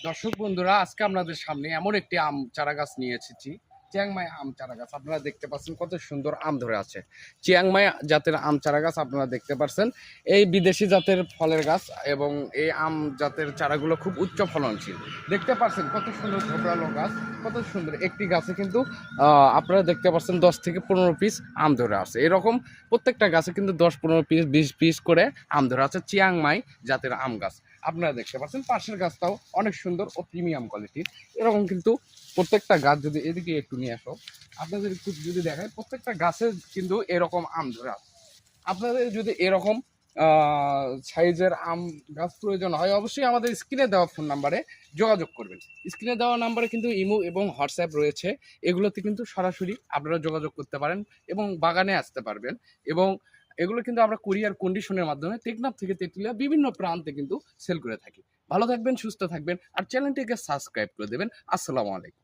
দর্শক বন্ধুরা, আজকে আপনাদের সামনে এমন একটি আম চারা গাছ নিয়ে এসেছি। চিয়াংমাই আম চারা গাছ আপনারা দেখতে পাচ্ছেন, কত সুন্দর আম ধরে আছে। চিয়াংমাই জাতের আম চারা গাছ আপনারা দেখতে পাচ্ছেন। এই বিদেশি জাতের ফলের গাছ এবং এই আম জাতের চারাগুলো খুব উচ্চ ফলনশীল। দেখতে পাচ্ছেন কত সুন্দর ঝোপড়ালো গাছ, কত সুন্দর একটি গাছে কিন্তু আপনারা দেখতে পাচ্ছেন 10 থেকে 15 পিস আম ধরে আছে। এরকম প্রত্যেকটা গাছে কিন্তু 10-15 পিস 20 পিস করে আম ধরে আছে। চিয়াংমাই জাতের আম গাছ আপনারা দেখতে পাচ্ছেন। পাশের গাছটাও অনেক সুন্দর ও প্রিমিয়াম কোয়ালিটির। এরকম কিন্তু প্রত্যেকটা গাছ, যদি এদিকে একটু নিয়ে আসো, আপনাদের একটু যদি দেখায়, প্রত্যেকটা গাছে কিন্তু এরকম আম ধরে আছে। আপনাদের যদি এরকম সাইজের আম গাছ প্রয়োজন হয়, অবশ্যই আমাদের স্ক্রিনে দেওয়া ফোন নাম্বারে যোগাযোগ করবেন। স্ক্রিনে দেওয়া নাম্বারে কিন্তু ইমো এবং হোয়াটসঅ্যাপ রয়েছে, এগুলোতে কিন্তু সরাসরি আপনারা যোগাযোগ করতে পারেন এবং বাগানে আসতে পারবেন। এবং এগুলো কিন্তু আমরা কুরিয়ার কন্ডিশনের মাধ্যমে টেকনাফ থেকে তেঁতুলিয়া বিভিন্ন প্রান্তে কিন্তু সেল করে থাকি। ভালো থাকবেন, সুস্থ থাকবেন, আর চ্যানেলটিকে সাবস্ক্রাইব করে দেবেন। আসসালামু আলাইকুম।